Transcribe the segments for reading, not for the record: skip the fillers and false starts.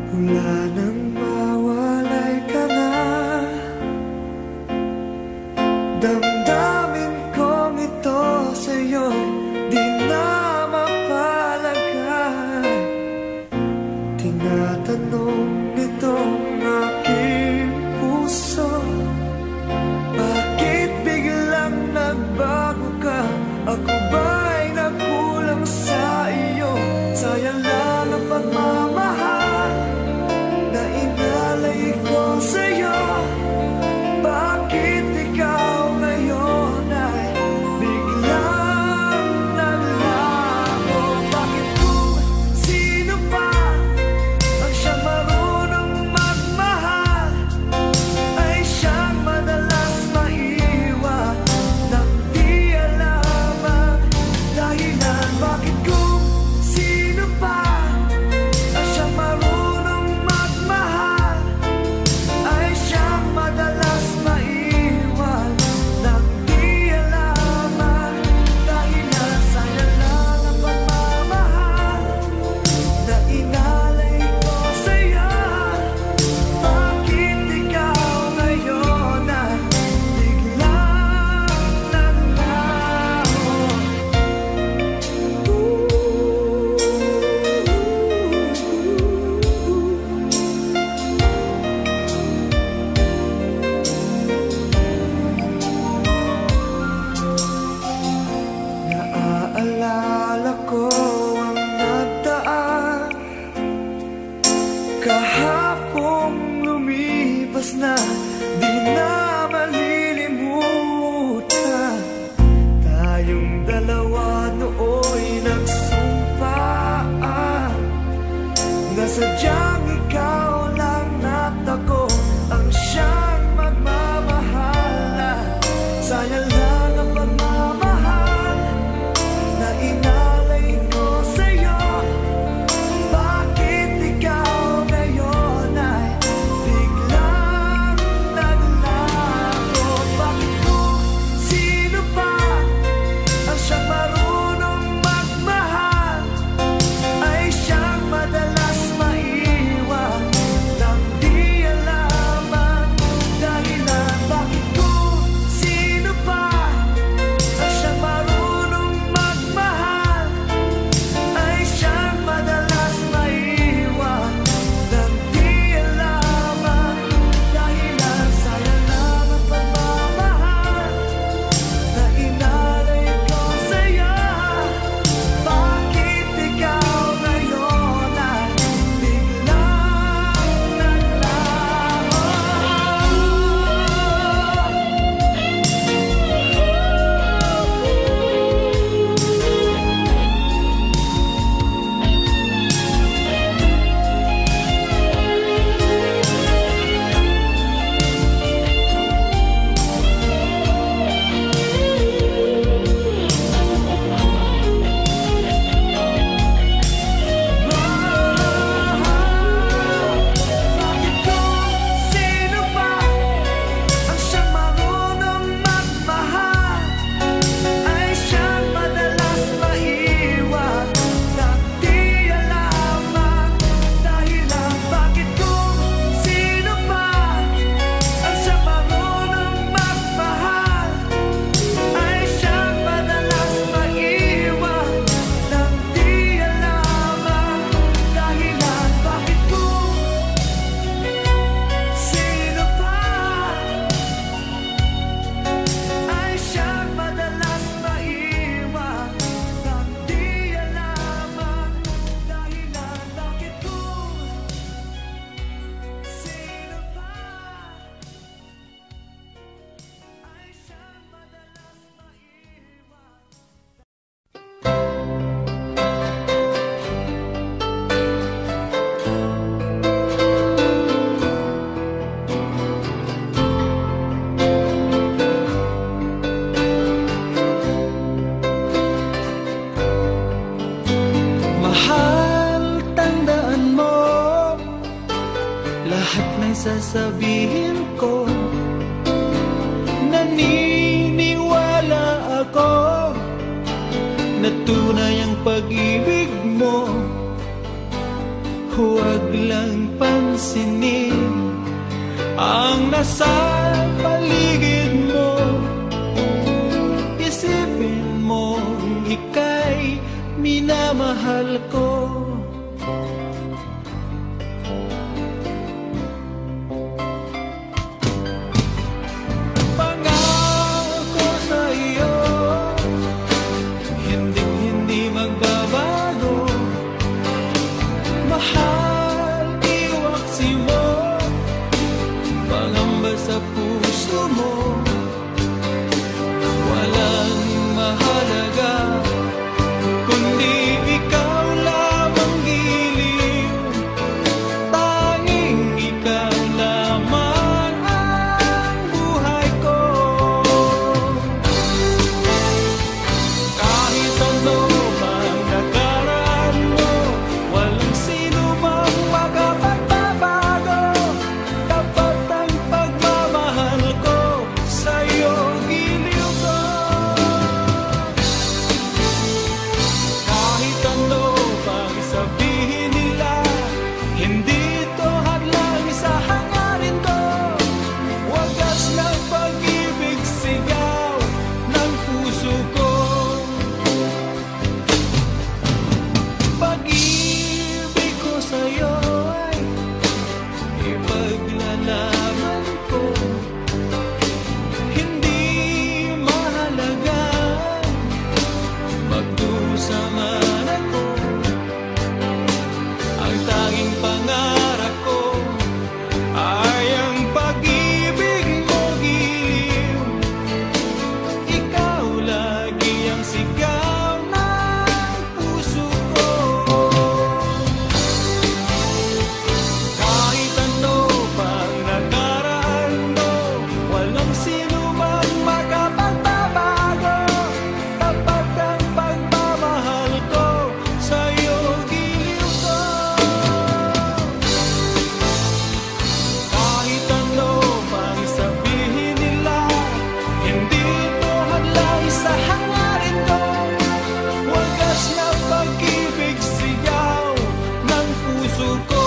Mula nang mawalay ka na, damdamin kong ito sa'yo'y di na mapalagay. Tinatanong nitong aking puso, bakit biglang nagbago ka? Ako ba'y nagkulang sa iyo? Sayang lang ang pagmamahal na inalay ko sa'yo. Bakit ikaw ngayon ay biglang naglaho? Bakit kung sino pa ang siyang marunong magmahal ay siyang madalas maiwan nang di alam ang dahilan? Bakit kung sino pa ang siyang marunong magmahal ay siyang madalas maiwan nang di alam ang dahilan? Sayang lang ang pagmamahal na inalay ko sa'yo. Bakit ikaw ngayon ay biglang naglaho? Naaalala ko ang nagdaan, kahapong lumipas na, di na malilimutan. Tayong dalawa nooy nagsumpaan na sadyang ikaw lang at ako ang siyang magmamahalan. Sayang lang ang pagmamahal na inalay ko sa'yo. Bakit ikaw ngayon ay biglang naglaho? Bakit kung sino pa ang siyang marunong magmahal ay siyang madalas maiwan nang di alam ang dahilan? Bakit kung sino pa ang siyang marunong magmahal ay siyang madalas maiwan nang di alam ang dahilan? Sayang lang ang pagmamahal na inalay ko sa'yo. Bakit ikaw ngayon ay biglang naglaho? Bakit kung sino pa ang siyang marunong magmahal ay siyang madalas maiwan nang di alam ang dahilan? Bakit kung sino pa ang siyang marunong magmahal ay siyang madalas maiwan nang di alam ang dahilan? Bakit kung sino pa ay siyang madalas maiwan nang di alam ang dahilan? Bakit kung sino pa ay siyang madalas maiwan? Mahal, tandaan mo lahat ng sasabihin ko. Naniniwala ako na tunay ang pag-ibig mo. Huwag lang pansinin ang nasa paligid mo. Isipin mo ika'y minamahal ko. Pangako sa iyo, hindi magbabago. Mahal, iwaksi mo pangamba sa puso mo. Walang mahalaga kundi ikaw lamang giliw. Tanging ikaw lamang ang buhay ko. Kahit ano mang nakaraan mo, walang sino mang makapagbabago. Dapat ang pagmamahal ko sa'yo giliw ko. Kahit ano pang sabihin nila, hindi ito hadlang sa hangarin ko. Wagas ng pag-ibig sigaw ng puso ko. Pag-ibig ko sa'yo ay ipaglalaban ko. Hindi mahalaga magdusa man ako. Ang tanging pangarap ko ay ang pag-ibig mo giliw. Ikaw lagi ang sigaw ng puso ko. Kahit ano pang nakaraan mo, walang sino mang makapagbabago. Tapat ang pagmamahal ko sa'yo giliw ko. Kahit ano pang sabihin nila, hindi ito hadlang sa hangarin ko. Wagas na pag-ibig sigaw ng puso ko.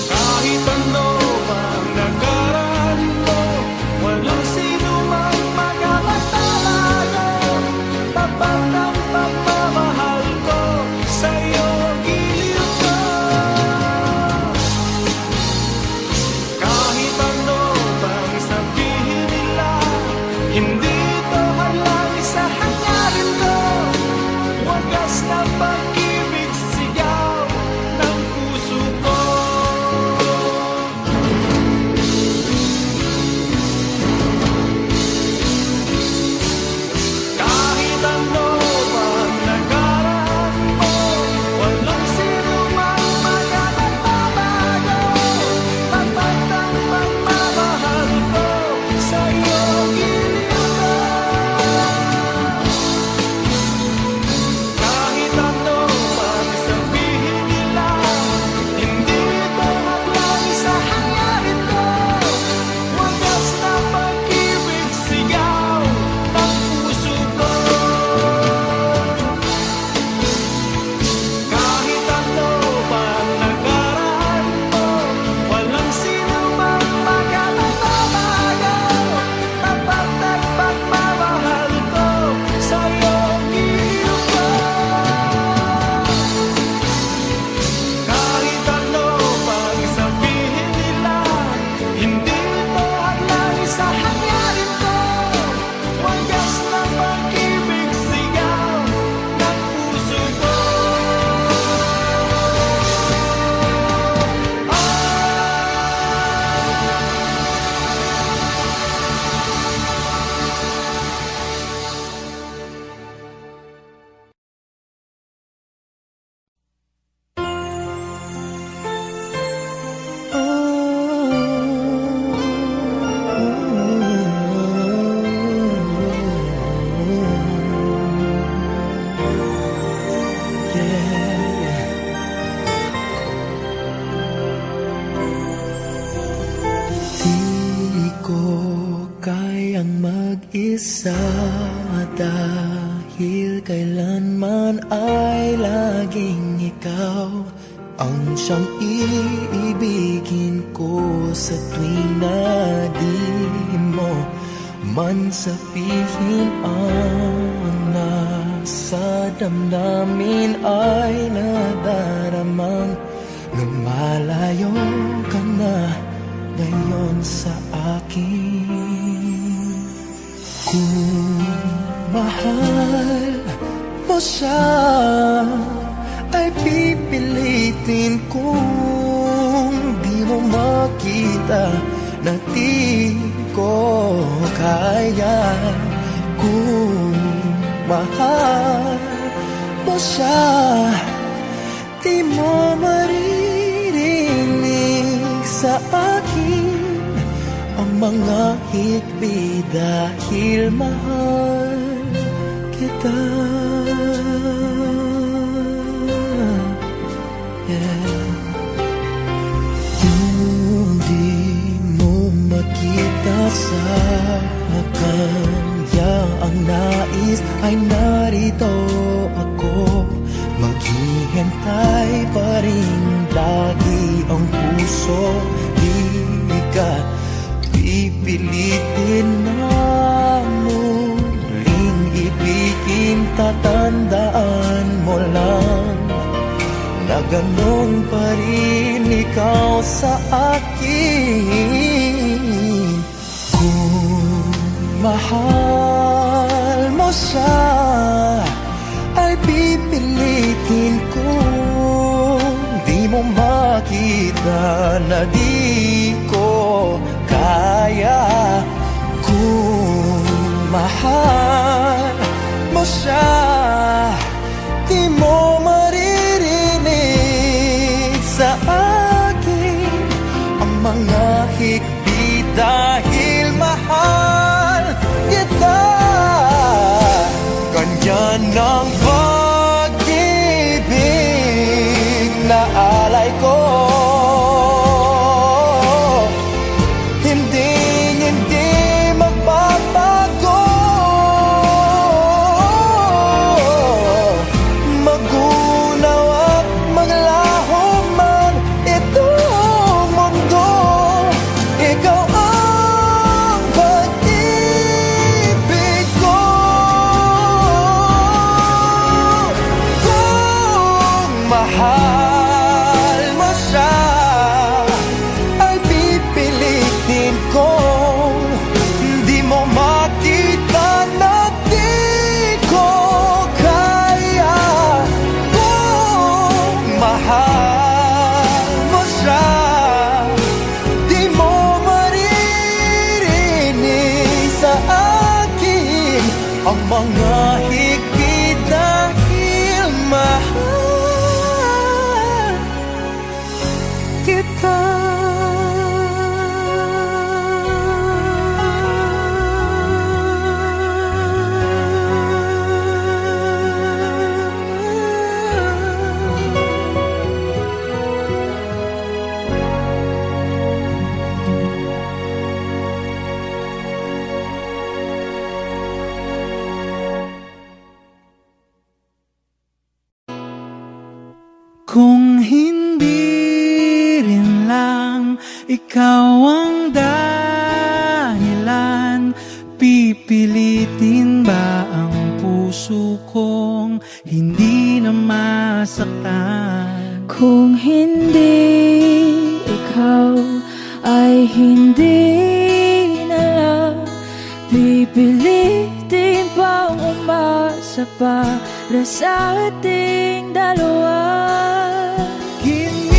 Kahit ano pang nakaraan mo, walang sino mang makapagbabago. Tapat ang pagmamahal ko sa'yo giliw ko. Kahit ano pang sabihin nila, hindi ito hadlang sa hangarin ko. Wagas na pag-ibig sigaw ng puso ko. Kahit ano pang kailanman ay laging ikaw ang siyang iibigin ko sa tuwing na di mo man sabihin ang nasa damdamin ay nadaramang lumalayo ka na ngayon sa akin. Kung mahal mo siya ay pipilitin kung di mo makita na di ko kaya. Kung mahal mo siya, di mo maririnig sa akin ang mga hikbi dahil mahal kita. Kung di mo makita sa kanya ang nais ay narito ako, maghihintay pa rin lagi ang puso. Di ka pipilitin na muling ibigin, tatandaan mo lang na ganun pa rin ikaw sa akin. Kung mahal mo siya ay pipilitin kung di mo makita na di ko kaya. Kung mahal mo siya, di mo maririnig sa akin ang mga hikbi dahil mahal kita. Ganyan ang pag-ibig na alay ko, hindi magbabago. Magunaw at maglaho man itong mundo, ikaw ang pag-ibig ko. Kung mahal mo siya ay pipilitin kong di mo makita na di ko kaya. Kung mahal mo siya, di mo maririnig sa akin ang mga higpit dahil mahal kita. Kung hindi rin lang ikaw ang dahilan, pipilitin ba ang puso kong hindi na masaktan? Kung hindi ikaw ay hindi na lang, pipilitin bang umasa para sa ating dalawa? Giniginaw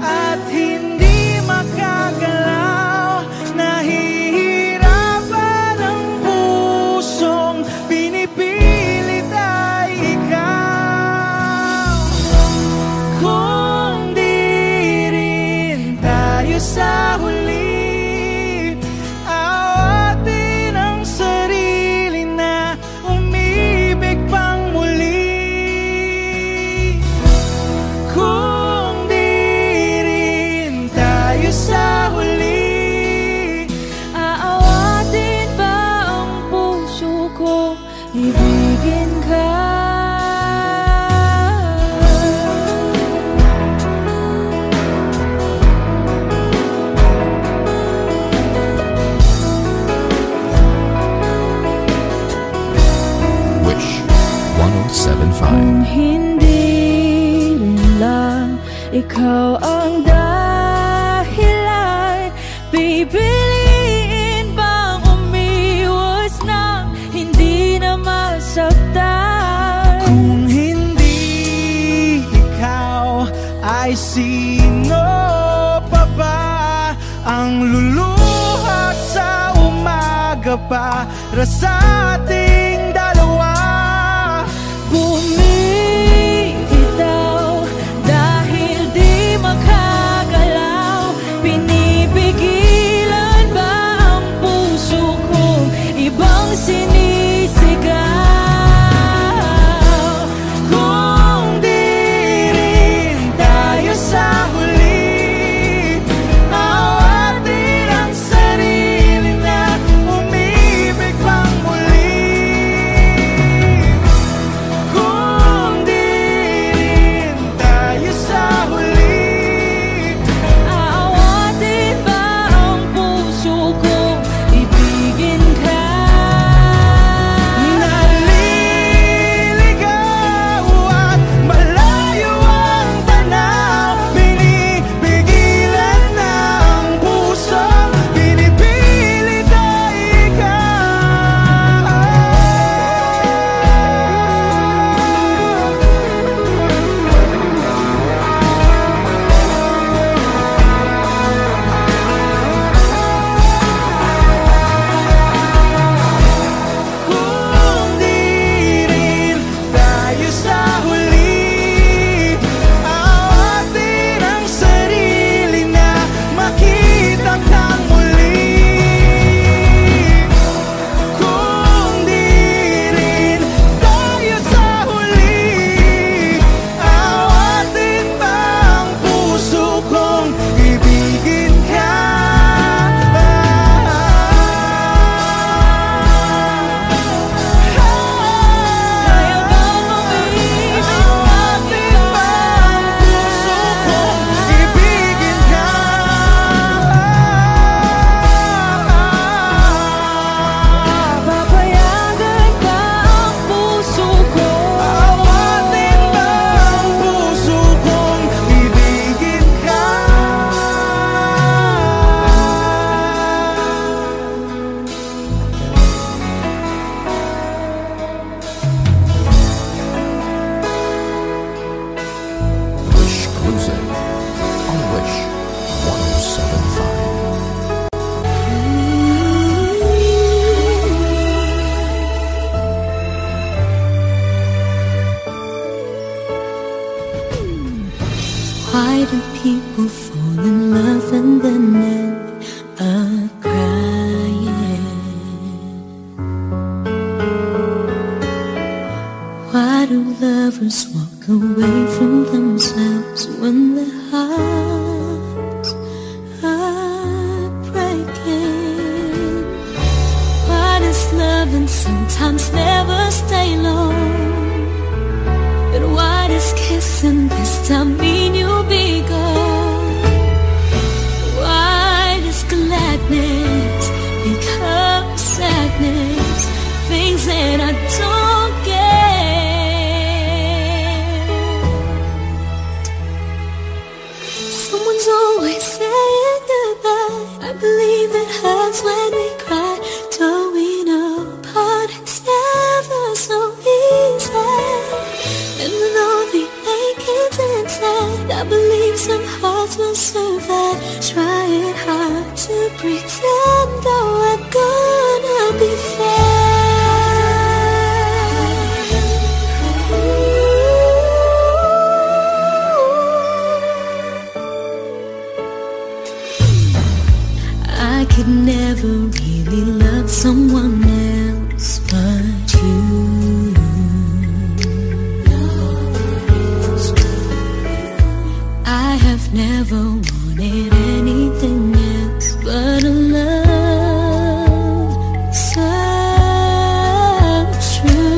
at hindi makagalaw, nahihirapan ang pusong pinipilit ay ikaw. Kung di rin tayo sa huli, awatin ang sarili na umibig pang muli. ibigin ka. Wish 107.5. Kung hindi lang ikaw ang dahilan, pipiliin bang umiwas nang hindi na masaktan? Kung hindi ikaw, ay sino pa ba ang luluha sa umaga para sa ating dalawa? Bumibitaw dahil di makagalaw, pinipigilan ba ang puso kong ibang sinisigaw? Kung di rin tayo sa huli, awatin ang sarili na umibig pang muli. Kung di rin tayo sa huli, Aawatin ba ang puso kong ibigin ka? naliligaw at malayo ang tanaw, pinipigilan ng puso, pinipilit ay ikaw. Kung di rin tayo sa huli, awatin ang sarili na makita kang muli. Kung di rin tayo sa huli, awatin ba ang puso kong ibigin ka? Kaya bang umibig Awatin ba ang puso kong ibigin ka? Papayagan ba ang puso ko? Awatin ba ang puso kong ibigin ka? Wish Cruising on Wish 107.5. Why do people fall in love and then end up crying? Why do lovers walk away from themselves when their hearts are breaking? Why does loving sometimes never stay long? But why does kissing this time mean you'll be gone? Why does gladness become sadness? Things that I don't get. Someone's always saying goodbye. I believe it hurts when we cry. Towing apart, it's never so easy. And with all the achings inside, I believe some hearts will survive. Trying hard to pretend that we're gonna be fine. I could never really love someone else but you. I have never wanted anything else but a love so true.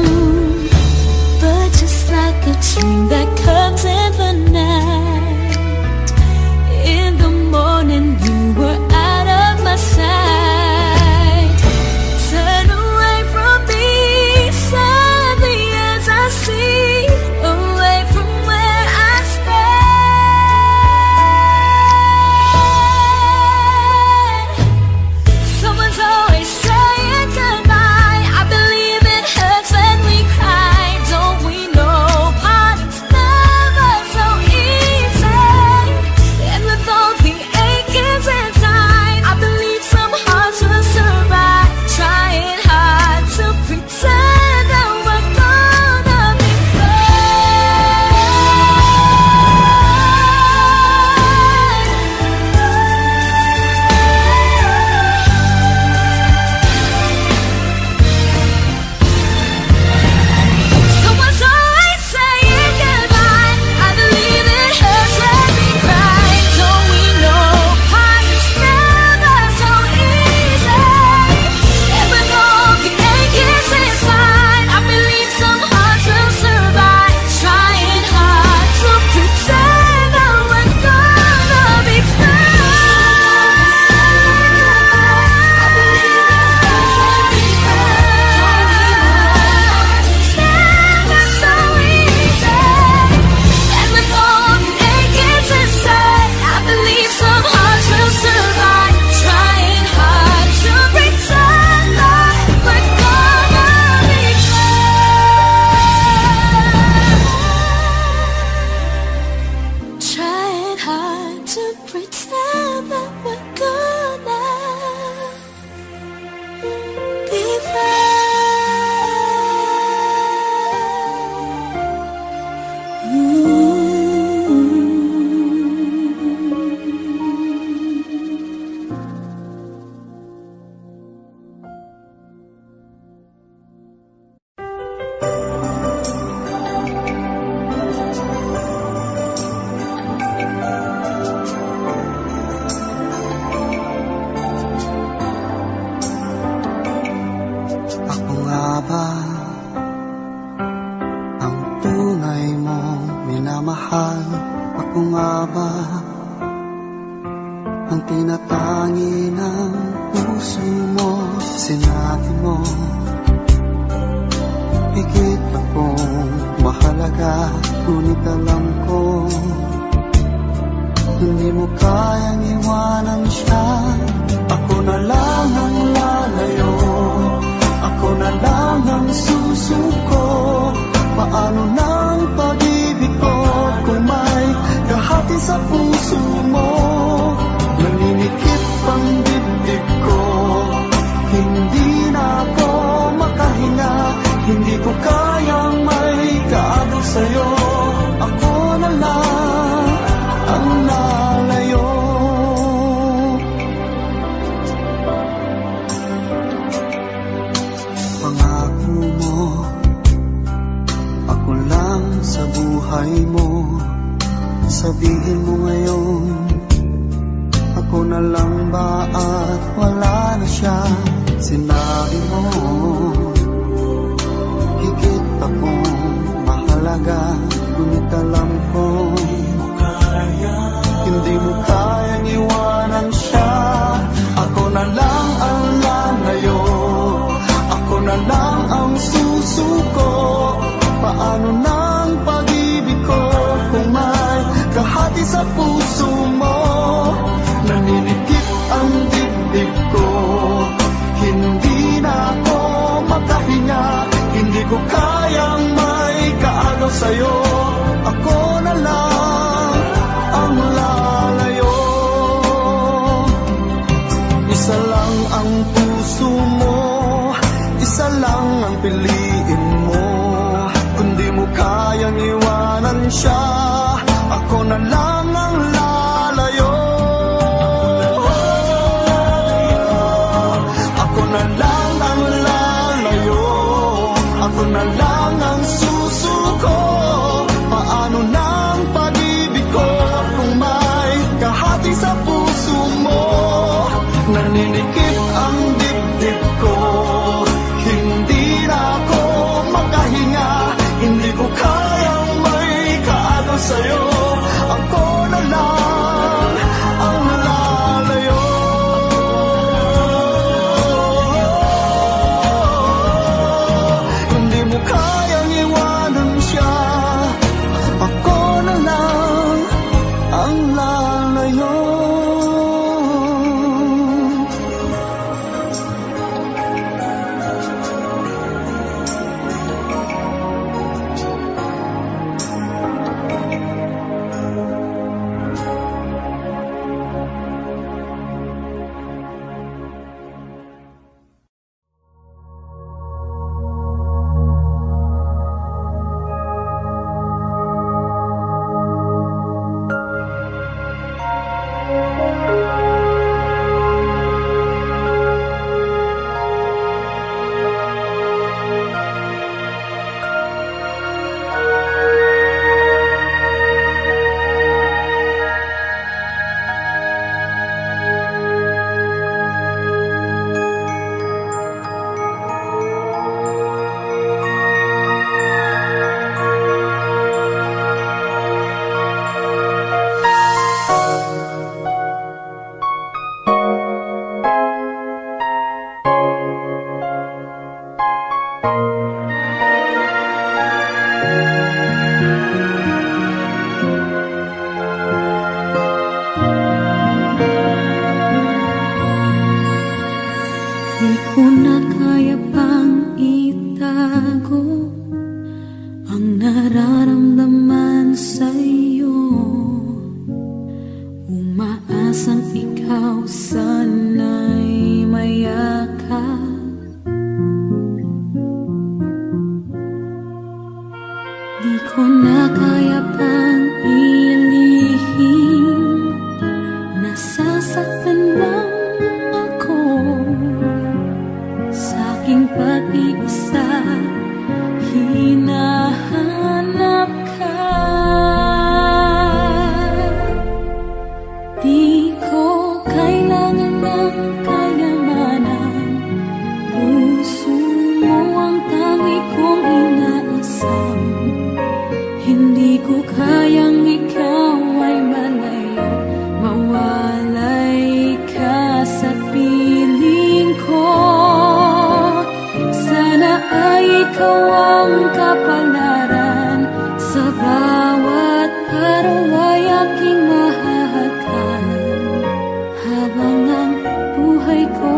higit akong mahalaga. Ngunit alam ko, hindi mo kayang iwanan siya. Ako na lang ang lalayo, ako na lang ang susuko. Paano ng pag-ibig ko kung may kahati sa puso mo? Naninikip ang dibdib ko, hindi na ako makahinga. Hindi ko kayang may kaagaw sa'yo. Ako na lang ang lalayo. Pangako mo, ako lang sa buhay mo. Sabihin mo ngayon, ako na lang ba at wala na siya? Sinabi mo, higit akong mahalaga. Ngunit alam ko, hindi mo kayang iwanan siya. Ako na lang ang lalayo, ako na lang ang susuko. Paano ng pag-ibig ko kung may kahati sa puso mo? Naninikip ang dibdib ko, hindi na ako makahinga. Hindi ko kayang may kaagaw sa'yo. Ako na lang ang lalayo. Isa lang ang puso mo, isa lang ang piliin mo. Kundi mo kayang iwanan siya, ako na lang ang lalayo. Ako na lang ang lalayo, ako na lang ang susuko. Paano ng pag-ibig ko kung may kahati sa puso mo? Naninikip ang dibdib ko, hindi na ako makahinga. Hindi ko kayang may kaagaw sa'yo. Ako na lang ang lalayo. Hindi mo kayang iwanan siya. Ako na lang ang lalayo. Di ko na kaya pang itago ang nararamdaman sa'yo. Umaasang ikaw sana'y mayakap. Di ko na kaya pang ilihim, nasasaktan lang ako sa aking pag-iisa. Hinahanap ka, di ko kailangan ng kayamanan. Puso mo ang tangi kong inaasam. Hindi ko ang kapalaran. Sa bawat araw ay aking mahahagan. Habang ang buhay ko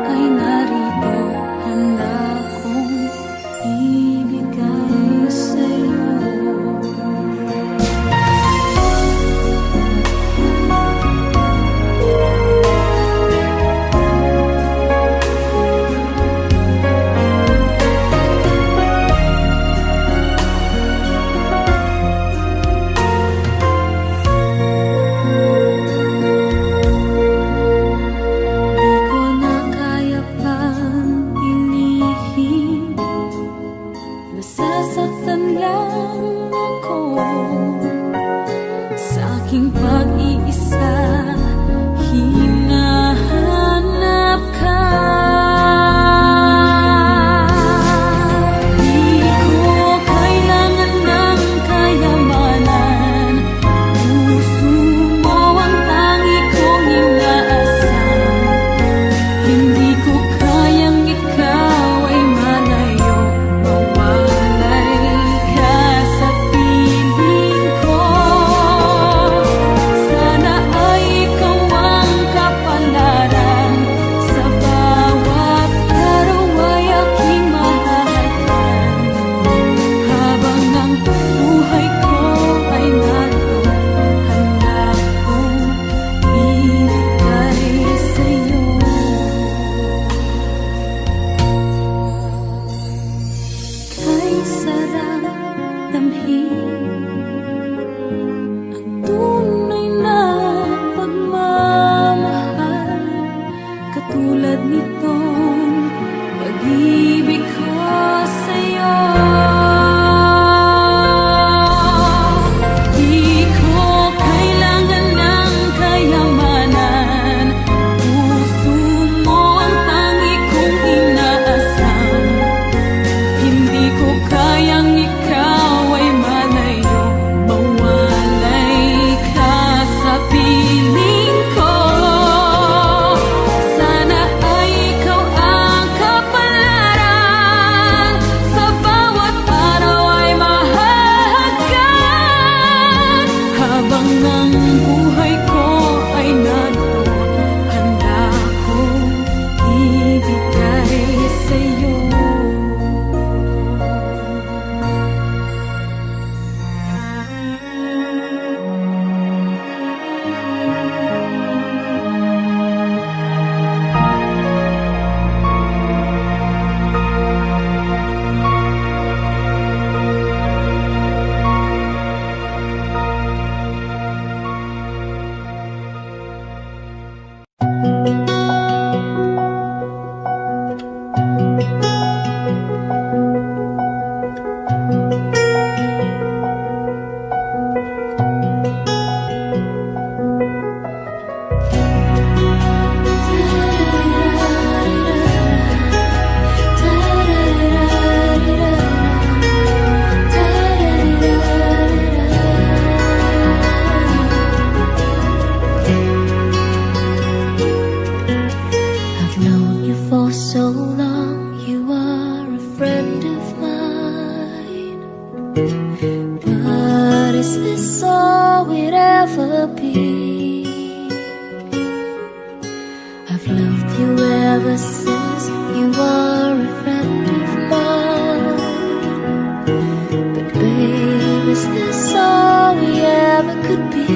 ay narito, handa kong ibigay sa'yo. Nasasaktan lang ako sa aking pag-iisa. Hinahanap ka. Di ko kailangan ng kayamanan. Puso mo ang tangi kong inaasam. Hindi ko kayang ikaw ay malayo. Katulad nitong pag-ibig ko sa'yo. Di ko kailangan ng kayamanan. Puso mo ang tangi kong inaasam. Hindi ko kayang ikaw ay malayo. Mawalay ka sa piling ko. But is this all we'd ever be? I've loved you ever since you are a friend of mine. But babe, is this all we ever could be?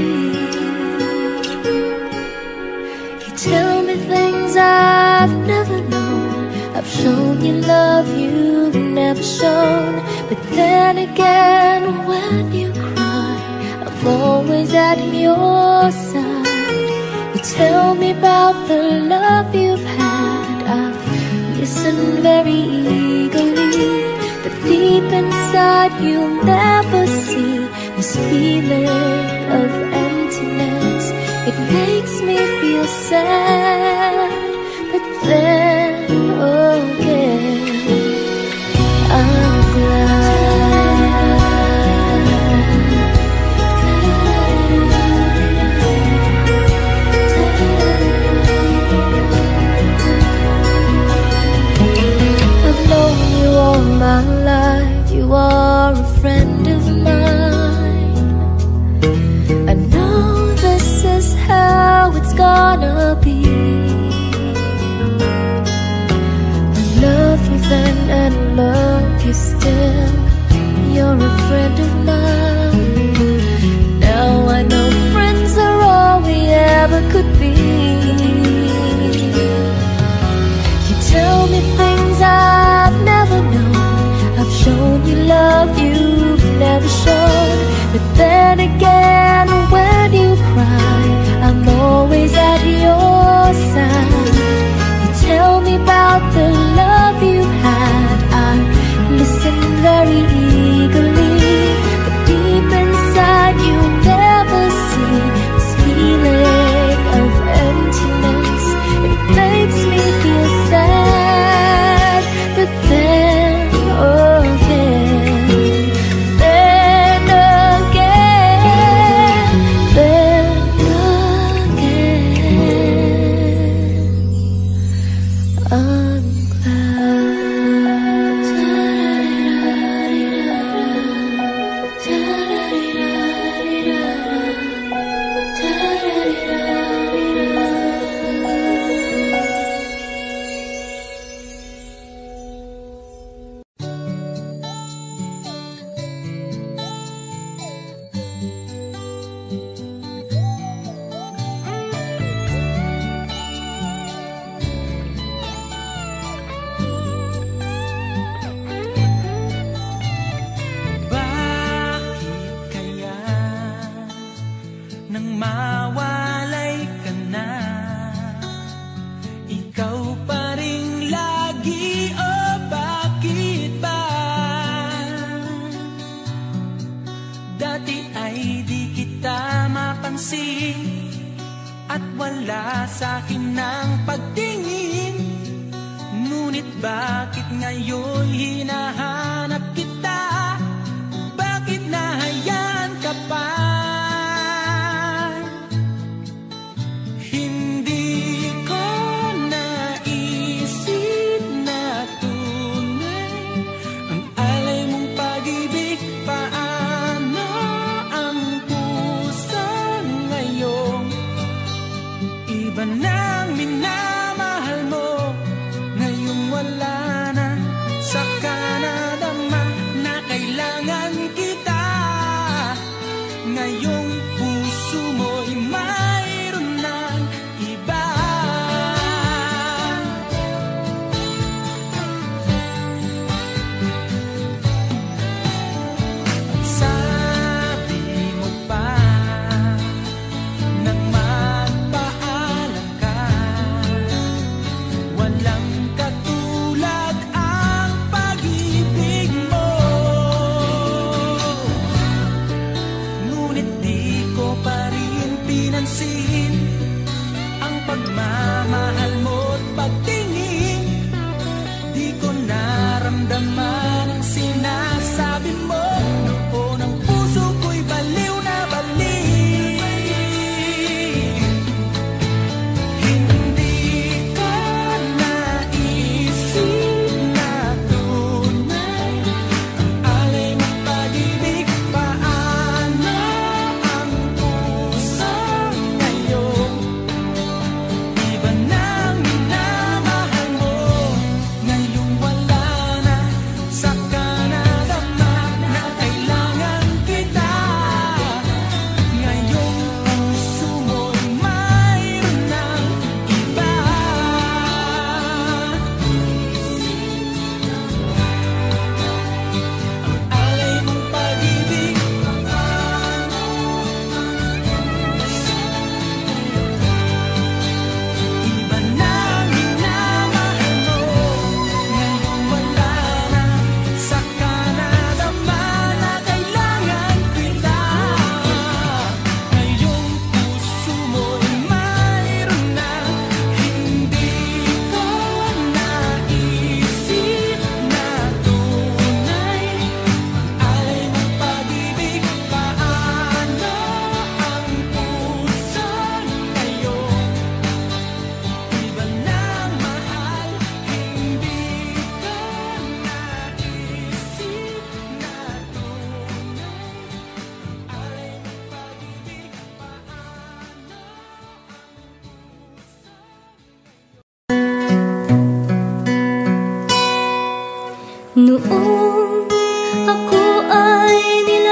You tell me things I've never known. I've shown you love you've never shown. But then again, when you cry, I'm always at your side. You tell me about the love you've had. I listen very eagerly, but deep inside you'll never see this feeling of emptiness. It makes me feel sad, but then again I'm glad. I've known you all my life. you are a friend of mine. I know this is how it's gonna be. I love you then and I love you still. You're a friend of mine. Now I know friends are all we ever could be. You tell me things I've never known. I've shown you love you've never shown. But then again, when you cry, I'm always at your side. You tell me about the love you've had. I listen very eagerly, but deep inside you never see this feeling of emptiness. It makes me feel sad, but then again, then again, then again, I'm at wala sa'kin ng pagtingin. Ngunit bakit ngayon hinahanap kita? Bakit nahayaan ka pa? Hindi ko naisip na tunay ang alay mong pag-ibig. Paano ang puso ngayon? Iba nang minamahal mo, ngayong wala na, saka nadamdaman.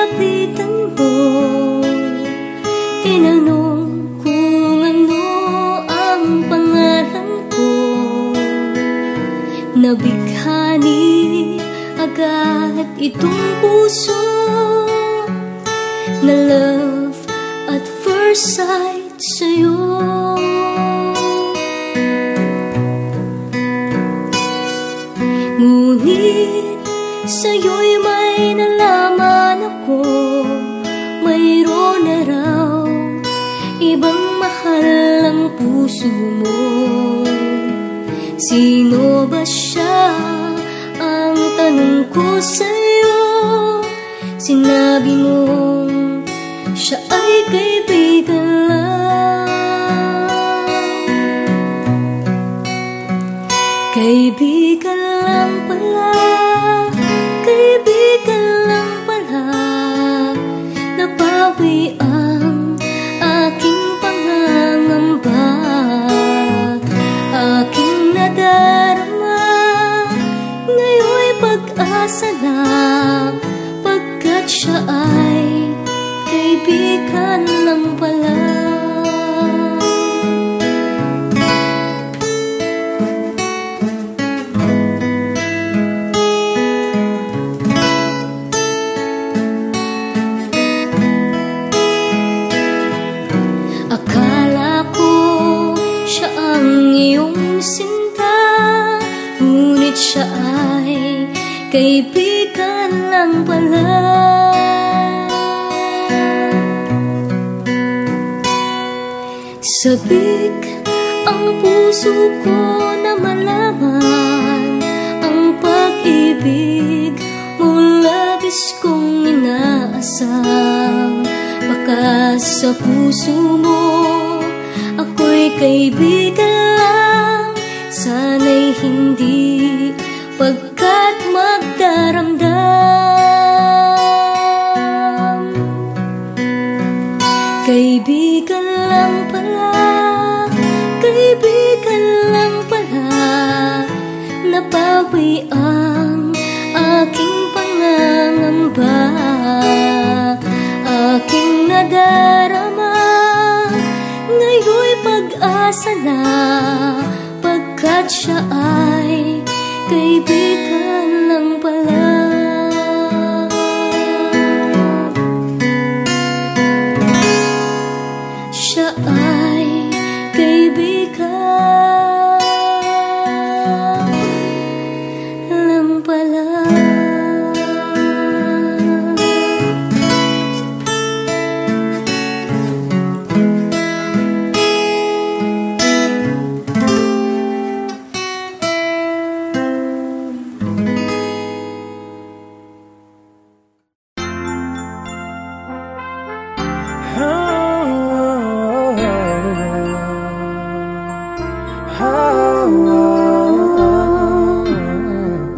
nilapitan mo, tinanong kung ano ang pangalan ko. Nabighani agad itong puso na love at first sight sa'yo. Ngunit sa'yo'y may nalaman ako, mayroon na raw ibang mahal ang puso mo. Sino ba siya? Ang tanong ko sa'yo. Sinabi mo siya ay kaibigan lang. Kaibigan lang pala, kaibigan lang pala. Napawi ang aking pangangamba, aking nadarama. Ngayon'y pag-asa na, pagkat siya ay kaibigan lang pala. Akala ko siya ang iyong sinta, ngunit siya ay kaibigan lang pala. Sabik ang puso ko na malaman ang pag-ibig mo, labis kong inaasam. Baka sa puso mo ako'y kaibigan lang, sana'y hindi, pagkat magdaramdam. Kaibigan lang pala, kaibigan lang pala. Napawi ang aking pangangamba, aking nadarama. Ngayon'y pag-asa na, pagkat siya ay kaibigan lang pala. Siya ay kaibigan lang pala.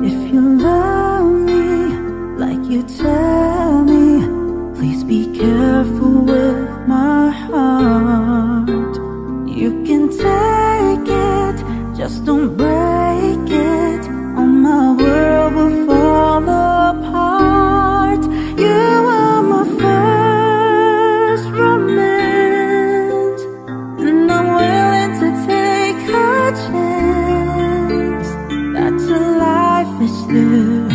If you love me like you tell me, please be careful with my heart. You can take it, just don't break it, or my world will fall apart. You are my first romance, and I'm willing to take a chance that till life is through,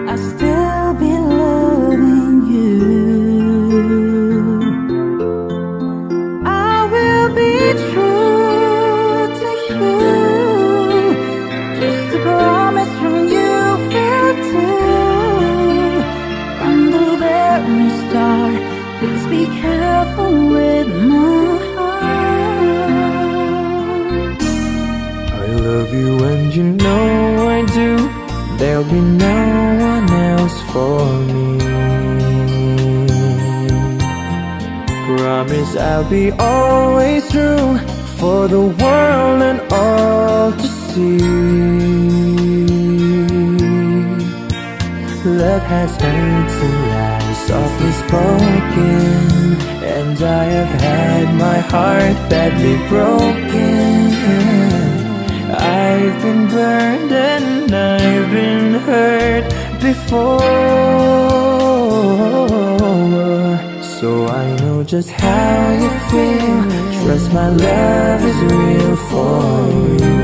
I still be loving you. I will be true to you, just a promise from you feel too. From the very start, please be careful with my heart. I love you and you know I do. There'll be no one else for me. Promise I'll be always true, for the world and all to see. Love has heard some lies softly spoken, and I have had my heart badly broken. I've been burned and I've been hurt before. just how you feel. Trust my love is real for you.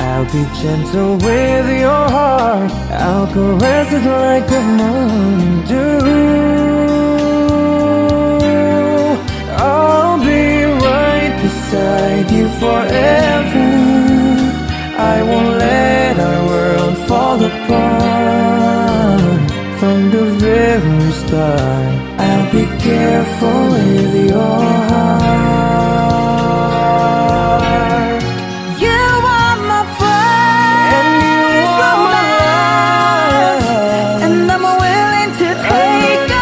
I'll be gentle with your heart. I'll caress it like the morning dew. I'll be right beside you forever. I won't let our world fall apart. From the very start, I'll be careful with your heart. You are my friend, And you are my life, and I'm willing to take a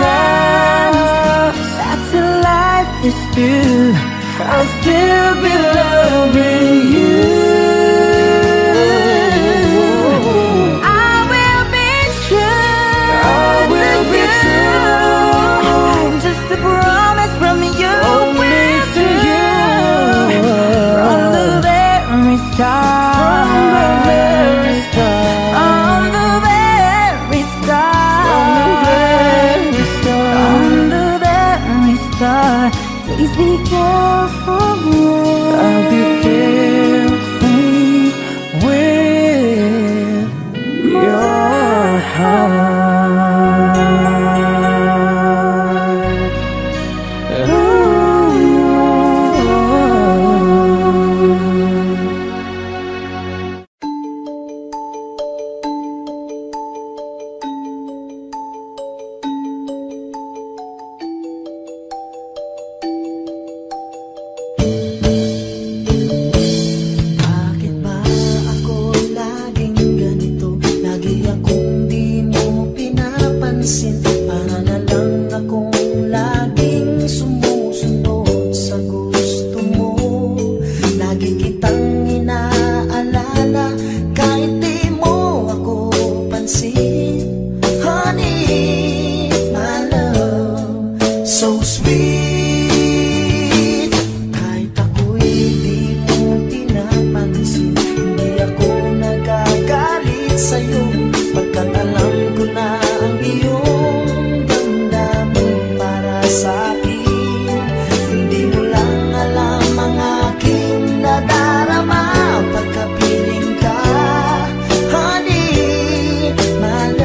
chance. That's a life is through. I'll still be loving you. Please be careful with. I'll be careful with your heart. Pagkapiling ka, honey, my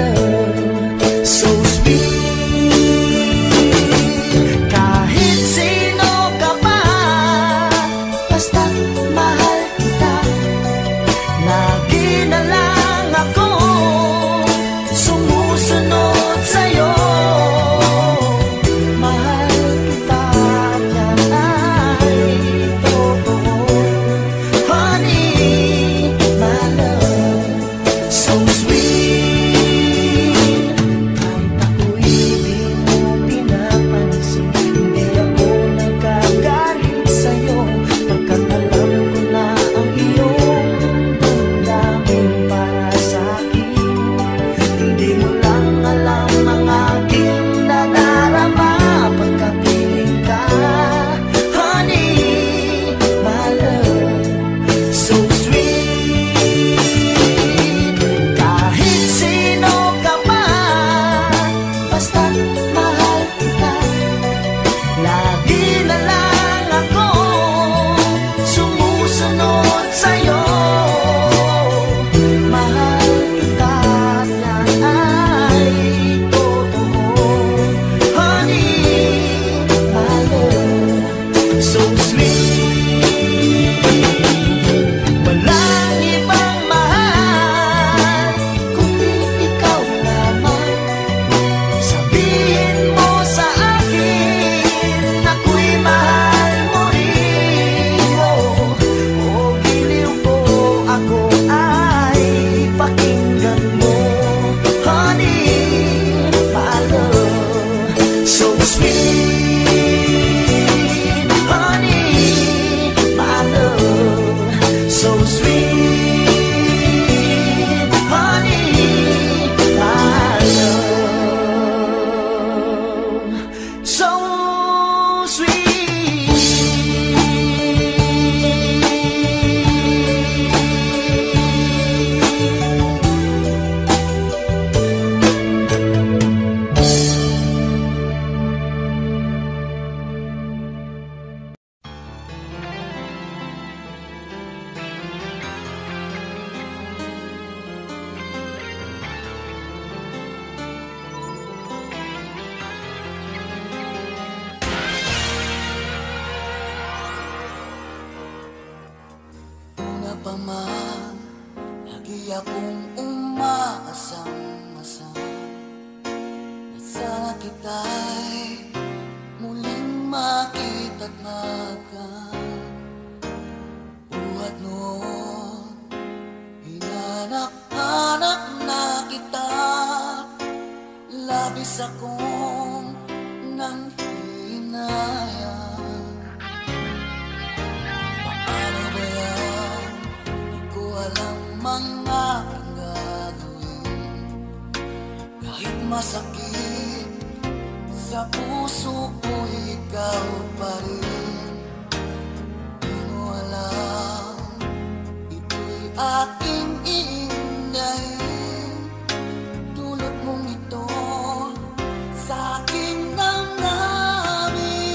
akong umaasang-asang na sana kita'y muling makita't magkabuhat noon. Hinanak-hanak na kita, labis akong nang hinayang. Paano ba yan? Di ko alam mga gagawin. Kahit masakit sa puso ko, ikaw pa rin. Di mo alam, ito'y aking iindahin. Dulot mong ito sa aking damdamin.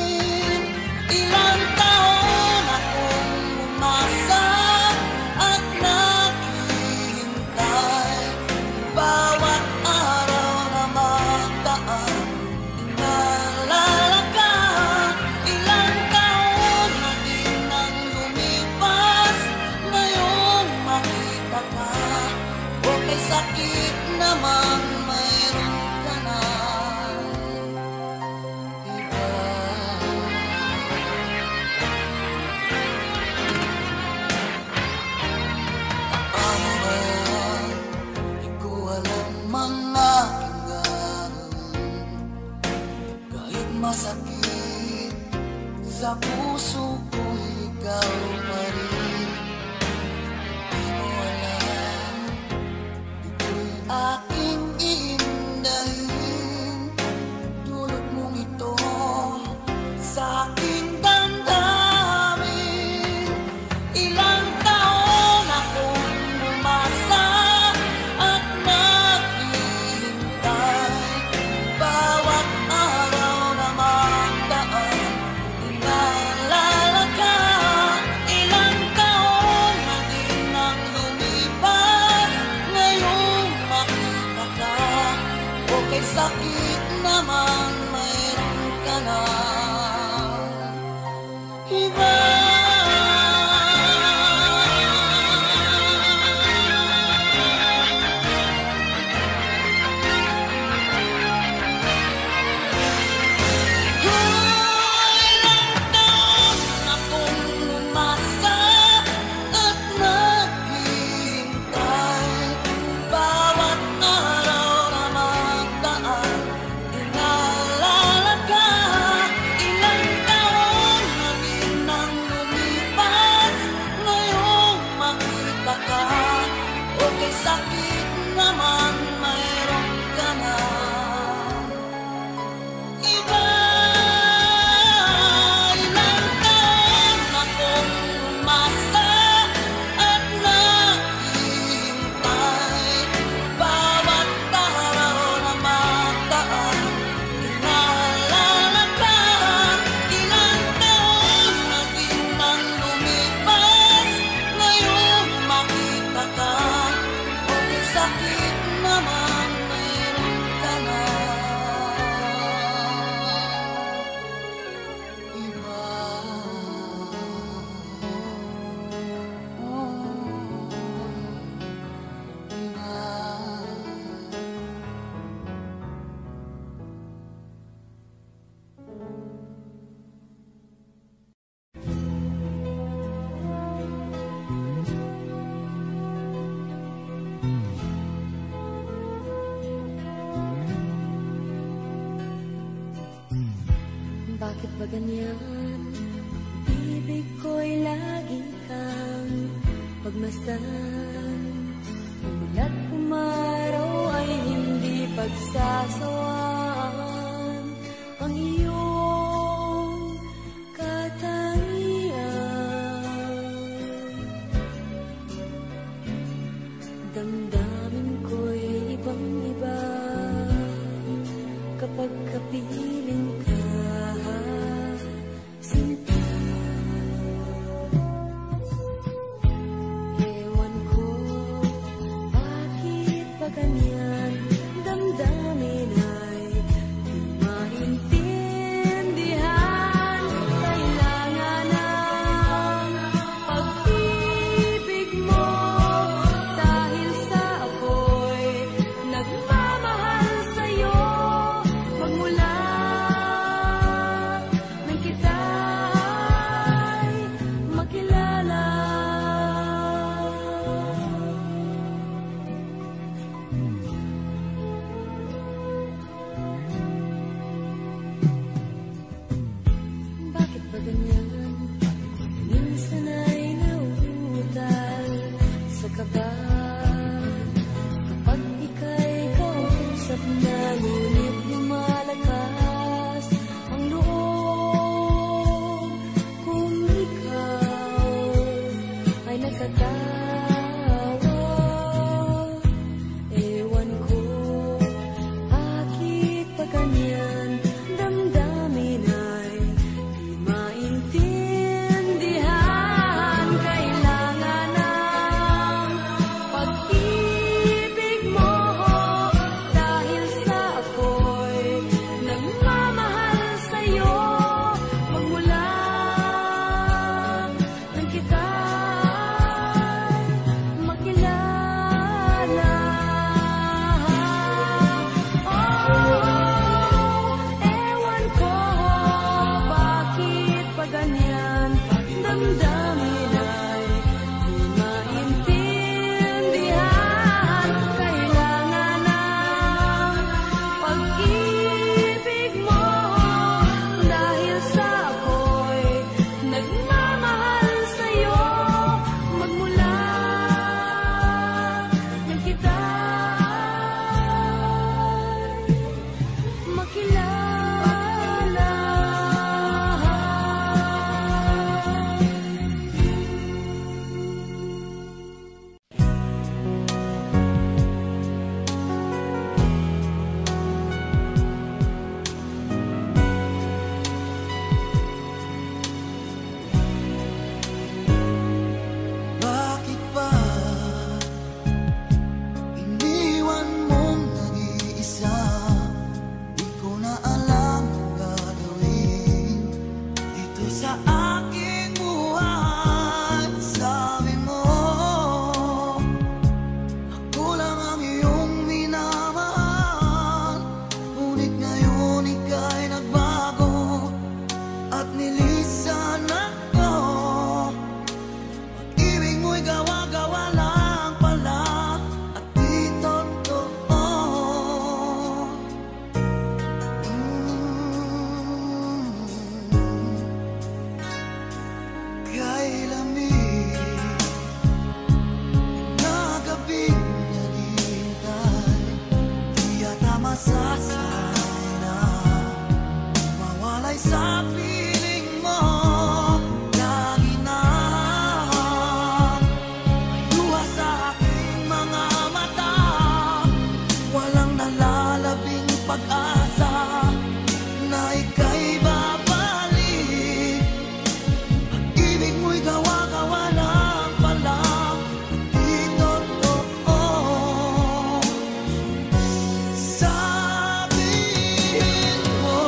Ilang taon akong umasa at naghihintay. Bawat araw na magdaan, inaalala ka. Ilang taon na din ang lumipas, ngayong makita ka. Okay, sakit naman, mayroon ka na iba. Paano ba yan? Di ko alam mga gagawin. Kahit masakit sa puso ko, ikaw pa rin. Di mo alam, ito'y aking iindahin. Dulot mong ito sa aking damdamin. Ilang taon akong umasa at naghihintay. Bawat araw na magdaan, inaalala ka. Ilang taon na din ang lumipas, ngayong makita ka. Okay, sakit naman, mayroon ka na iba. Ilang taon akong umasa at naghihintay. Bawat araw na magdaan, inaalala ka. Ilang taon na din ang lumipas, ngayong makita ka. Okay, sakit naman, mayroon ka na iba. Ilang taon akong umasa at naghihintay. Bawat araw na magdaan, inaalala ka. Ilang taon na din ang lumipas, ngayong makita ka. Okay, sakit naman, mayroon ka na iba. Bakit ba ganyan? Ibig ko'y lagi kang pagmasdan. Umulat umaraw ay hindi pagsasawaan. Ang iyong katangian, damdamin ko'y ibang-iba kapag kapiling ka. Sinta, ewan ko bakit ba Nag-iisip na ngunit lumalakas ang loob kung ikaw ay nagkatawa. Ewan ko bakit pa ganyan damdamin ay di maintindihan. Kailangan ng pag-ibig mo dahil sa ako'y nagmamahal sa'yo. Magmula nang kita'y makilala. Ewan ko bakit pa ganyan damdamin ay di maintindihan. Kailangan ng pag-ibig mo dahil sa ako'y nagmamahal sa'yo. Magmula nang kita'y makilala. Bakit ba iniwan mong nag-iisa? Di ko na alam ang gagawin dito sa aking buhay. Sabi mo, ako lang ang iyong minamahal. Ngunit ngayon ika'y nagbago at nilisan ako. Ibig mo'y gawa-gawa lang pala at di totoo. Kay lamig na gabing naghihintay, di yata masasay na mawalay sa piling mo. Lagi na may luha sa aking mga mata, walang nalalabing pag-asa na ika'y babalik. Pag-ibig mo'y gawa-gawa lang pala, di totoo. Sabihin mo,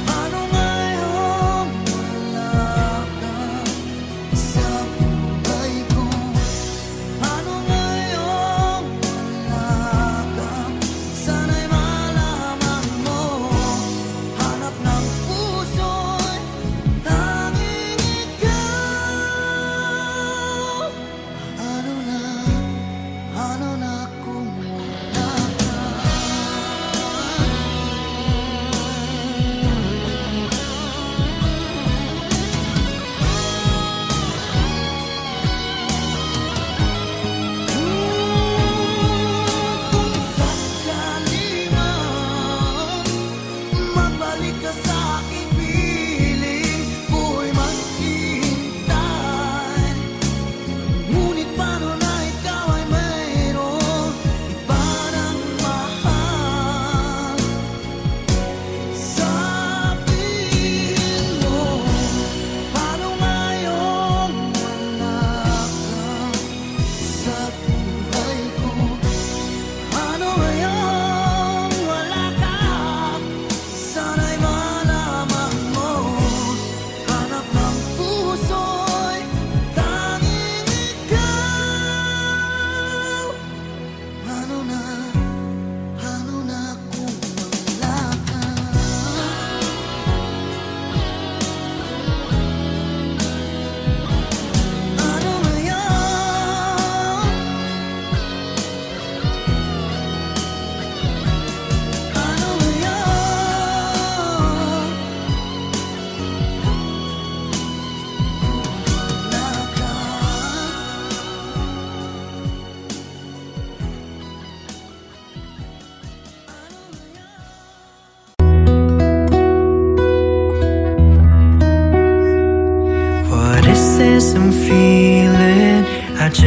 ano nga'y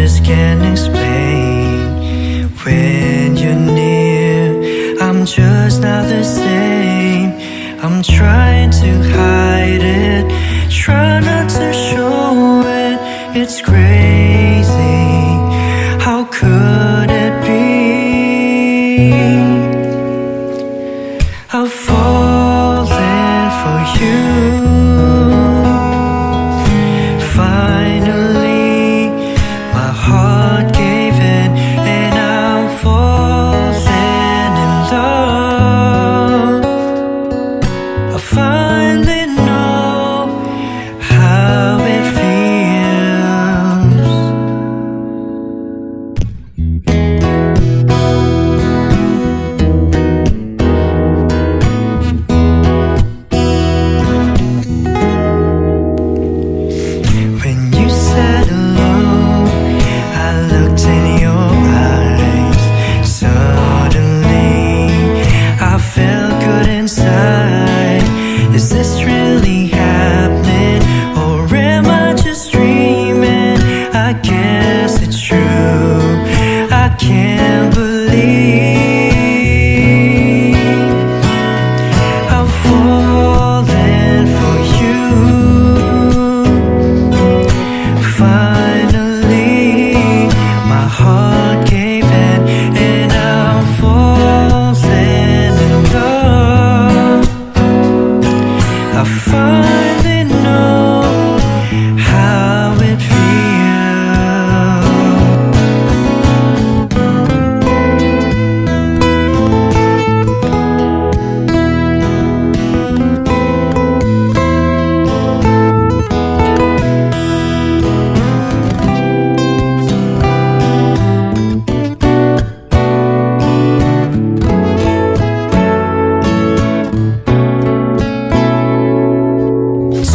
just can't explain. When you're near, I'm just not the same. I'm trying to hide it, try not to show it. It's crazy, how could it be? I've fallen for you. Finally, my heart gave in, and I'm falling in love. I finally know how it feels. When you said hello, I looked in your eyes. Suddenly, I felt good inside. Is this really happening, or am I just dreaming? I guess it's true, I can't believe I've fallen for you. Finally, my heart gave in, and I'm falling in love. I finally know how it feels.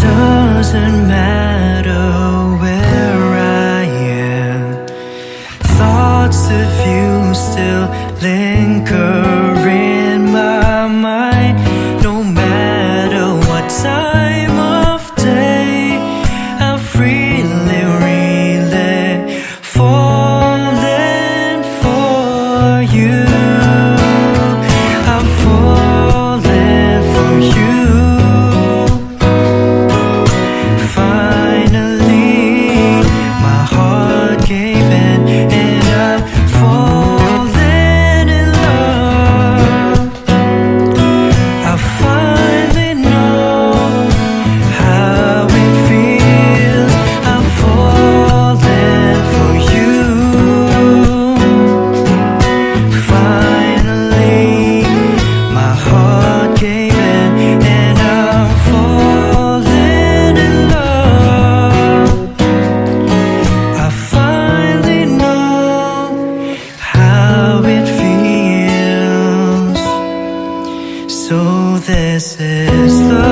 Doesn't matter where I am, thoughts of you still linger in my mind. No matter what time of day, I'm really, really falling for you. I'm falling for you. Finally, my heart gave in, and I'm falling in love. I finally know how it feels. I'm falling for you. Finally, my heart gave in, and I'm falling in love. I finally know how it feels. So this is love.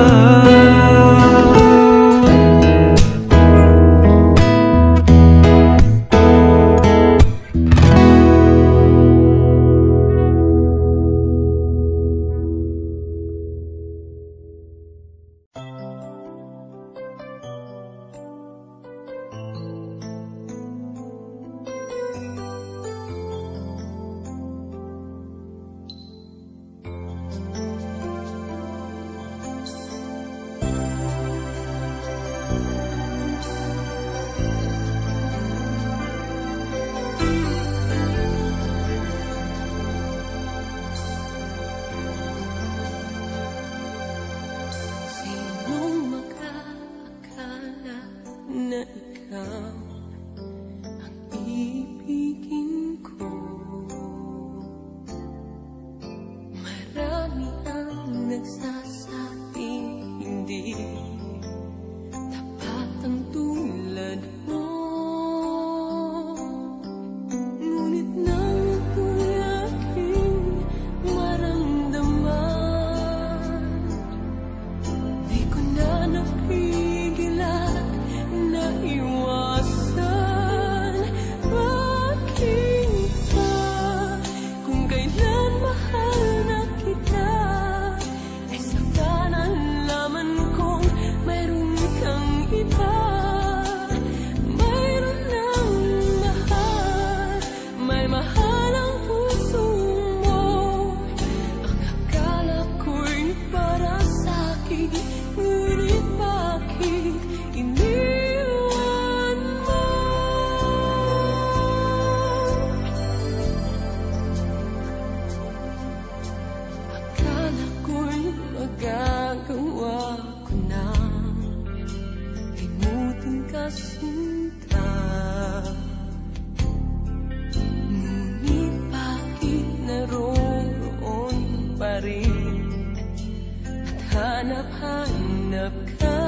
hanap-hanap ka,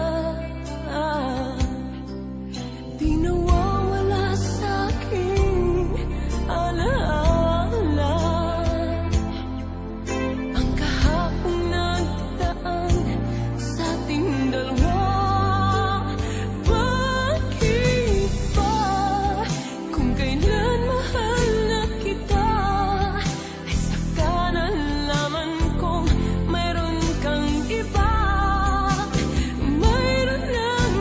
di nawawala sa'king alaala. Ang kahapong nagdaan sa ating dalawa, bakit ba kung kailan mahal na kita, ay saka nalaman kong mayroon kang iba. Mayroon ng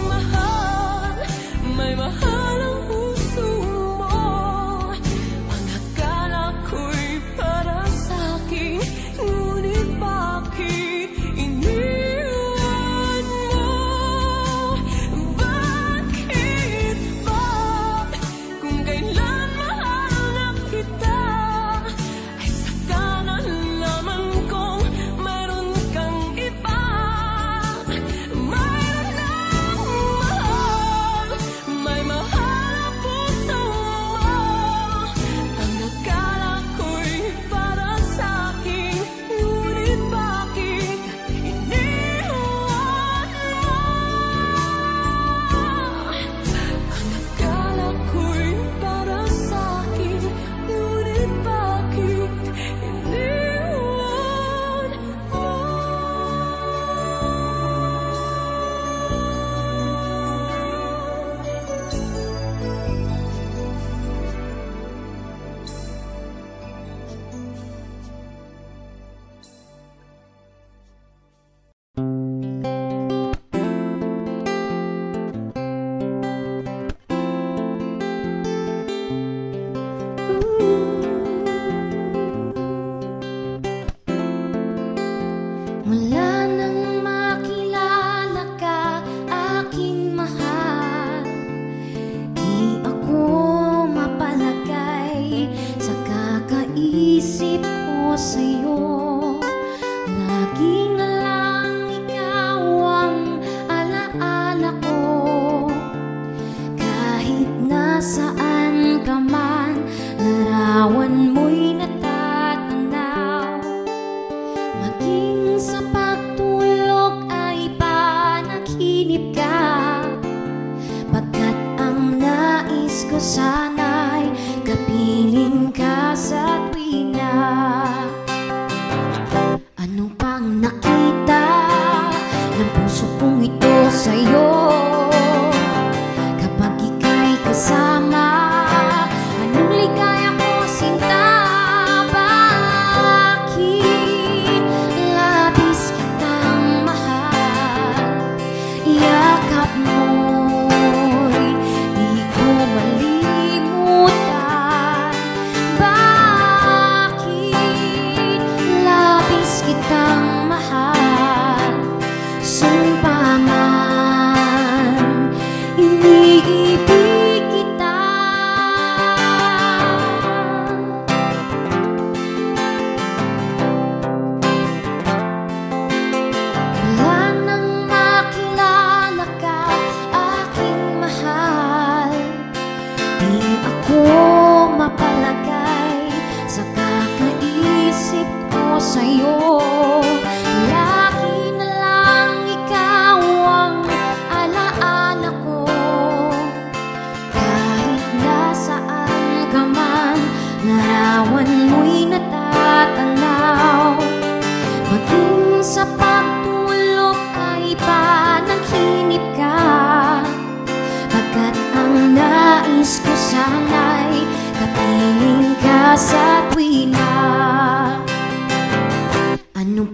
mahal, may mahal ang puso mo. Ang akala ko'y para sa'kin, ngunit bakit iniwan mo? Bakit ba kung kailan mahal na kita, ay saka nalaman kong mayroon kang iba. Mayroon ng mahal, may mahal ang puso mo. Ang akala ko'y para sa'kin, ngunit bakit iniwan mo? Ang akala ko'y para sa'kin, ngunit bakit iniwan mo? Mula nang makilala ka, aking mahal, di ako mapalagay sa kakaisip ko sa'yo. Lagi na lang ikaw ang alaala ko. Kahit nasaan ka man, larawan mo'y natatanaw. Maging sa pagtulog ay panaginip ka, pagkat ang nais ko sana'y kapiling ka sa tuwina. Ano pang nakita ng puso kong ito sa'yo? Kapag ika'y kasama, anong ligaya ko, sinta? Bakit labis kitang mahal? Yakap mo'y di ko malimutan. Bakit labis kitang mahal? Sumpa man, iniibig kita. Wala nang makilala ka, aking mahal, di ako mapalagay sa kakaisip ko sa'yo. Lagi na lang ikaw ang alaala ko. Kahit nasaan ka man, larawan mo'y natatanaw. Maging sa pagtulog ay panaginip ka, pagkat ang nais ko sana'y kapiling ka sa tuwina. Ano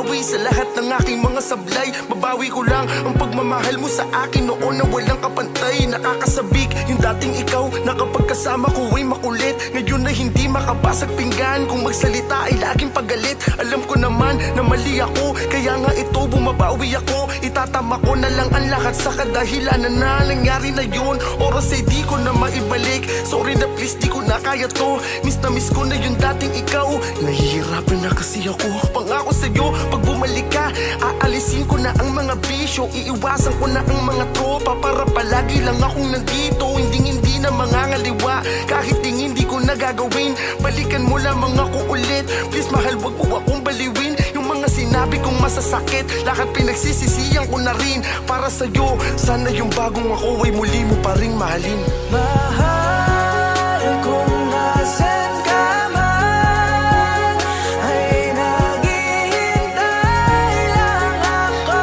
bumawi sa lahat ng aking mga sablay. Babawi ko lang ang pagmamahal mo sa akin noon na walang kapantay. Nakakasabik yung dating ikaw na kapag kasama ko ay makulit. Ngayon na hindi makabasag pinggan, kung magsalita ay laging pagalit. Alam ko naman na mali ako, kaya nga ito bumabawi ako. Itatama ko na lang ang lahat sa kadahilanan na nangyari na yun. Oras ay di ko na maibalik. Sorry na please, di ko na kaya to. Miss na miss ko na yung dating ikaw. Nahihirapan na kasi ako. Pangako sa'yo, pag bumalik ka, aalisin ko na ang mga bisyo. Iiwasan ko na ang mga tropa para palagi lang akong nandito. Hindi na mangangaliwa, kahit hindi ko nagagawin. Balikan mo lamang ako ulit. Please mahal, wag mo akong baliwin. Yung mga sinabi kong masasakit, lahat pinagsisisiyan ko na rin. Para sa'yo, sana yung bagong ako ay muli mo pa ring mahalin. Mahal kung nasan ka man, ay naghihintay lang ako.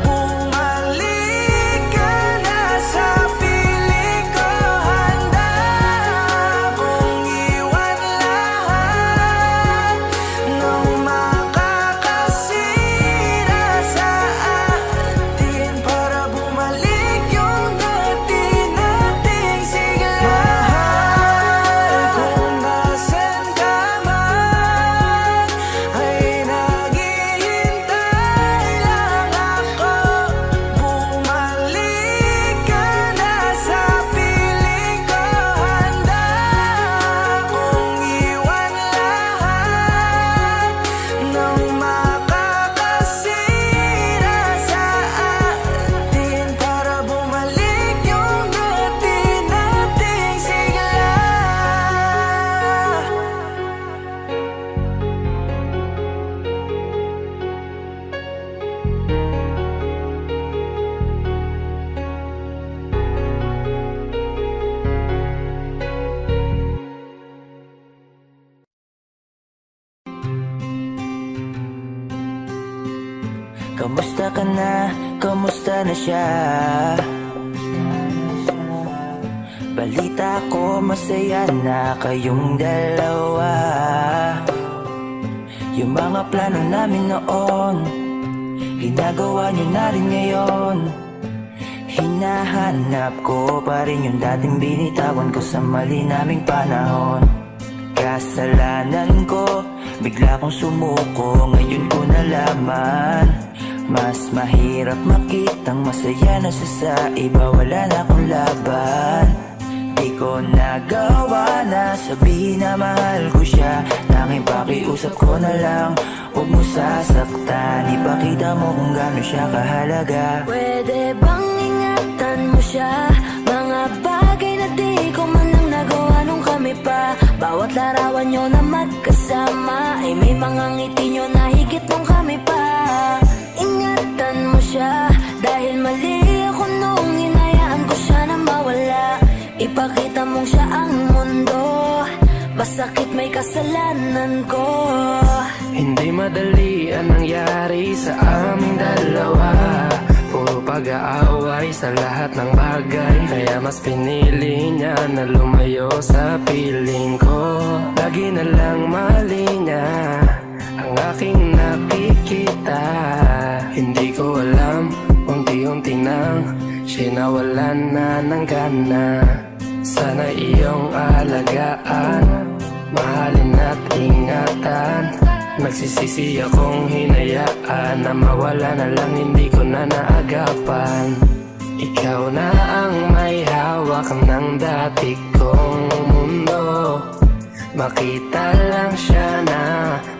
Bumalik ka na sa piling ko. Handa kong iwan lahat ng makakasira sa atin para bumalik yung dati nating sigla. Mahal kung nasan ka man, ay naghihintay lang ako. Bumalik ka na sa piling ko. Handa kong iwan lahat ng makakasira sa atin para bumalik yung dati nating sigla. Kamusta ka na? Kamusta na siya? Balita ko masaya na kayong dalawa. Yung mga plano namin noon, ginagawa niyo na rin ngayon. Hinahanap ko pa rin yung dating binitawan ko sa mali naming panahon. Kasalanan ko, bigla kong sumuko, ngayon ko nalaman. Mas mahirap makitang masaya na siya sa iba, wala na akong laban. Di ko nagawa na sabihin na mahal ko siya. Tanging pakiusap ko na lang, huwag mo sasaktan. Ipakita mo kung gaano siya kahalaga. Pwede bang ingatan mo siya? Mga bagay na di ko man lang nagawa nung kami pa. Bawat larawan nyo na magkasama ay may mga ngiti nyo na higit nung kami pa. Ingatan mo siya, dahil mali ako nung hinayaan ko siya na mawala. Ipakita mong siya ang mundo, masakit may kasalanan ko. Hindi madali ang nangyari sa aming dalawa. Puro pag-aaway sa lahat ng bagay, kaya mas pinili niya na lumayo sa piling ko. Lagi na lang mali niya ang aking nakikita. Hindi ko alam, unti-unti nang sinawalan na ng gana. Sana iyong alagaan, mahalin at ingatan. Nagsisisi akong hinayaan na mawala na lang, hindi ko na naagapan. Ikaw na ang may hawak ng dati kong mundo. Makita lang siya na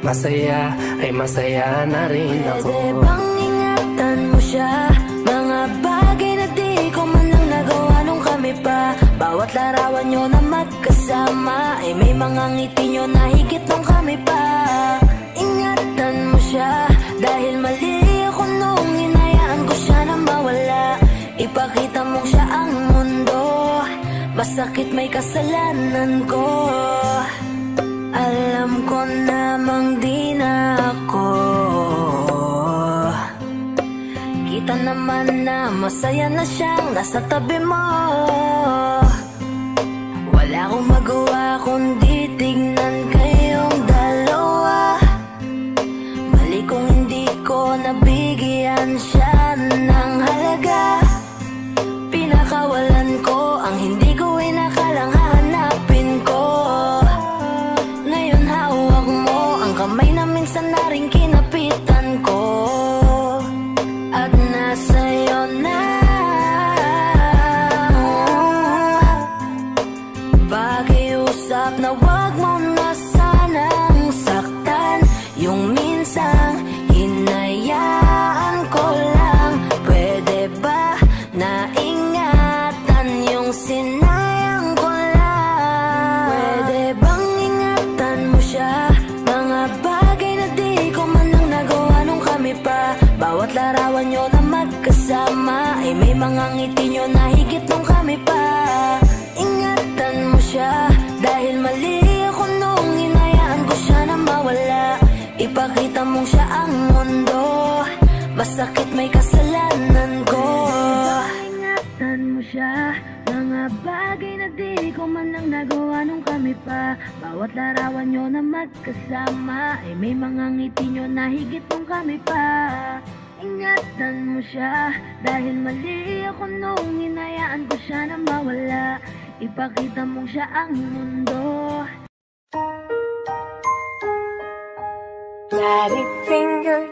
masaya, ay masaya na rin ako. Pwede bang ingatan mo siya? Mga bagay na di ko man lang nagawa nung kami pa. Bawat larawan nyo na magkasama ay may mga ngiti nyo na higit nung kami pa. Ingatan mo siya, dahil mali ako nung hinayaan ko siya na mawala. Ipakita mong siya ang mundo, masakit may kasalanan ko. Alam ko namang di na ako. Kita naman na masaya na siyang nasa tabi mo. Wala akong magawa kundi tignan kayong dalawa. Mali kung hindi nabigyan siya ng halaga. Pinakawalan ko ang hindi ko inakalang hahanapin ko. Ngayon hawak mo ang kamay na minsan na rin kinapitan ko. At nasa'yo na pakiusap na wag mo na sanang saktan. Yung minsang hinayaan ko lang. Pwede ba na ingatan yung sinayang ko lang? Pwede bang ingatan mo siya? Mga bagay na di ko man lang nagawa nung kami pa. Bawat larawan nyo na magkasama ay may mga ngiti nyo na higit nung kami pa. Ingatan mo siya dahil mali ako nung hinayaan ko siya na mawala. Ipakita mong siya ang mundo, masakit may kasalanan ko. Ingatan mo siya, mga bagay na di ko man lang nagawa nung kami pa. Bawat larawan nyo na magkasama ay may mga ngiti nyo na higit nung kami pa. Ingatan mo siya dahil mali ako nung hinayaan ko siya na mawala. Ipakita mong siya ang mundo. Daddy finger,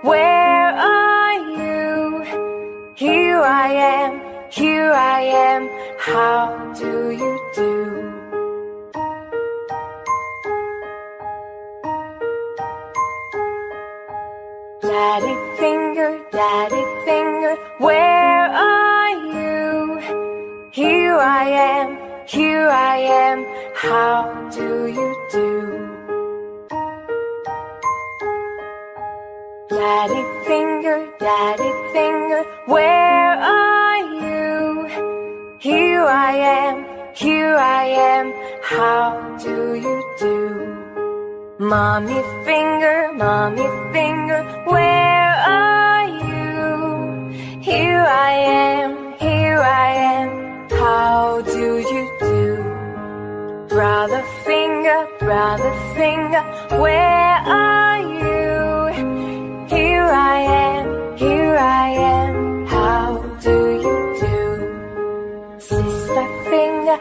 where are you? Here I am, how do you do? Daddy finger, where are you? Here I am, how do you do? Daddy finger, where are you? Here I am, how do you do? Mommy finger, where are you? Here I am, how do you do? Brother finger, where are you? Here I am, how do you do? Sister finger,